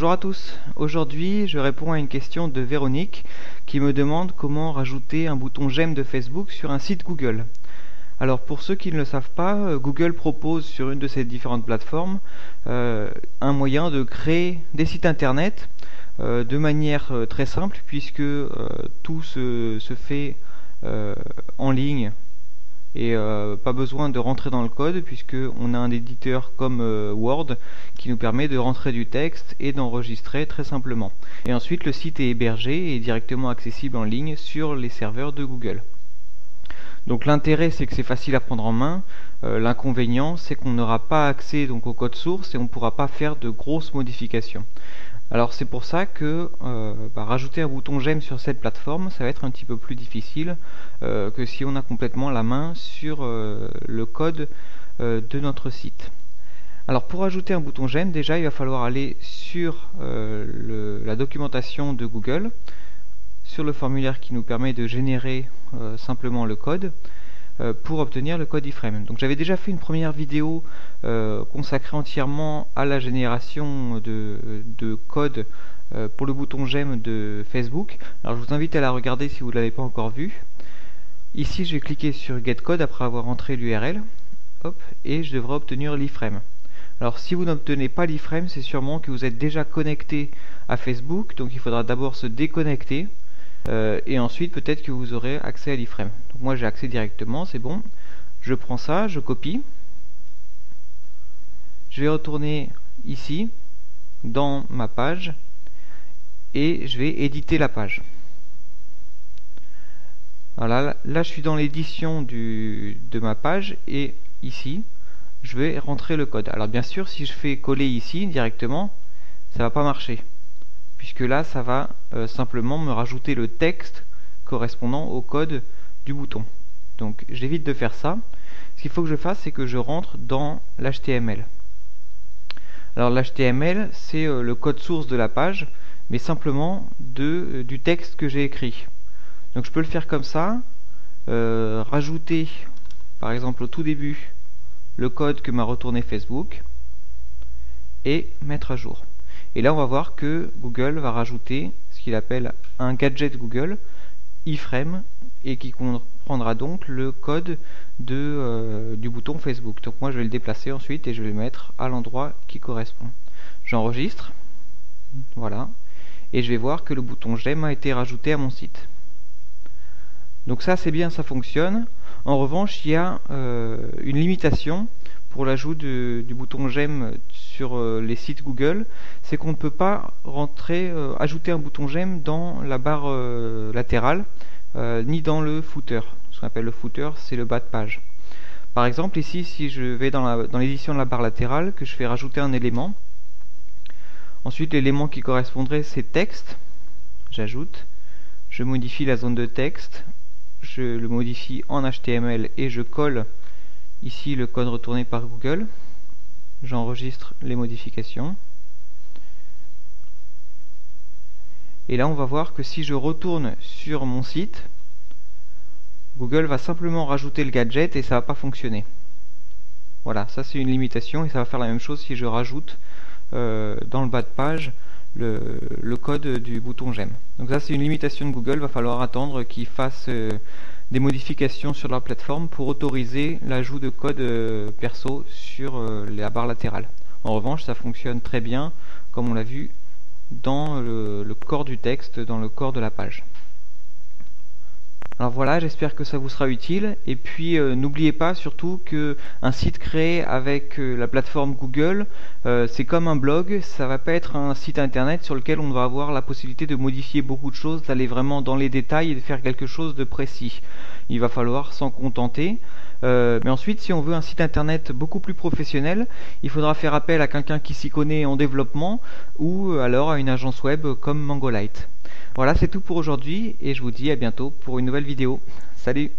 Bonjour à tous, aujourd'hui je réponds à une question de Véronique qui me demande comment rajouter un bouton j'aime de Facebook sur un site Google. Alors pour ceux qui ne le savent pas, Google propose sur une de ces différentes plateformes un moyen de créer des sites internet de manière très simple puisque tout se fait en ligne et pas besoin de rentrer dans le code puisque on a un éditeur comme Word qui nous permet de rentrer du texte et d'enregistrer très simplement. Et ensuite le site est hébergé et directement accessible en ligne sur les serveurs de Google. Donc l'intérêt c'est que c'est facile à prendre en main, l'inconvénient c'est qu'on n'aura pas accès donc au code source et on ne pourra pas faire de grosses modifications. Alors c'est pour ça que rajouter un bouton j'aime sur cette plateforme, ça va être un petit peu plus difficile que si on a complètement la main sur le code de notre site. Alors pour ajouter un bouton j'aime, déjà il va falloir aller sur la documentation de Google, sur le formulaire qui nous permet de générer simplement le code pour obtenir le code iframe. Donc j'avais déjà fait une première vidéo consacrée entièrement à la génération de code pour le bouton j'aime de Facebook. Alors je vous invite à la regarder si vous ne l'avez pas encore vue. Ici je vais cliquer sur Get Code après avoir entré l'URL et je devrais obtenir l'iframe. Alors si vous n'obtenez pas l'iframe, c'est sûrement que vous êtes déjà connecté à Facebook, donc il faudra d'abord se déconnecter et ensuite peut-être que vous aurez accès à l'iframe. Donc moi j'ai accès directement, c'est bon. Je prends ça, je copie. Je vais retourner ici dans ma page et je vais éditer la page. Voilà, là je suis dans l'édition de ma page et ici je vais rentrer le code. Alors bien sûr si je fais coller ici directement, ça va pas marcher puisque là ça va simplement me rajouter le texte correspondant au code du bouton. Donc j'évite de faire ça. Ce qu'il faut que je fasse, c'est que je rentre dans l'HTML. Alors l'HTML c'est le code source de la page, mais simplement du texte que j'ai écrit. Donc je peux le faire comme ça, rajouter par exemple au tout début le code que m'a retourné Facebook et mettre à jour. Et là on va voir que Google va rajouter ce qu'il appelle un gadget Google iframe et qui comprendra donc le code du bouton Facebook. Donc moi je vais le déplacer ensuite et je vais le mettre à l'endroit qui correspond. J'enregistre, voilà, et je vais voir que le bouton j'aime a été rajouté à mon site. Donc ça c'est bien, ça fonctionne. En revanche il y a une limitation pour l'ajout du bouton j'aime sur les sites Google, c'est qu'on ne peut pas ajouter un bouton j'aime dans la barre latérale ni dans le footer. Ce qu'on appelle le footer, c'est le bas de page. Par exemple ici, si je vais dans l'édition de la barre latérale, que je fais rajouter un élément, ensuite l'élément qui correspondrait c'est texte, j'ajoute, je modifie la zone de texte, je le modifie en HTML et je colle ici le code retourné par Google. J'enregistre les modifications. Et là on va voir que si je retourne sur mon site, Google va simplement rajouter le gadget et ça va pas fonctionner. Voilà, ça c'est une limitation et ça va faire la même chose si je rajoute dans le bas de page le code du bouton j'aime. Donc ça c'est une limitation de Google, va falloir attendre qu'ils fassent des modifications sur leur plateforme pour autoriser l'ajout de code perso sur la barre latérale. En revanche ça fonctionne très bien comme on l'a vu dans le corps du texte, dans le corps de la page. Alors voilà, j'espère que ça vous sera utile et puis n'oubliez pas surtout que un site créé avec la plateforme Google c'est comme un blog, ça va pas être un site internet sur lequel on va avoir la possibilité de modifier beaucoup de choses, d'aller vraiment dans les détails et de faire quelque chose de précis. Il va falloir s'en contenter. Mais ensuite, si on veut un site internet beaucoup plus professionnel, il faudra faire appel à quelqu'un qui s'y connaît en développement ou alors à une agence web comme Mangolite. Voilà, c'est tout pour aujourd'hui et je vous dis à bientôt pour une nouvelle vidéo. Salut!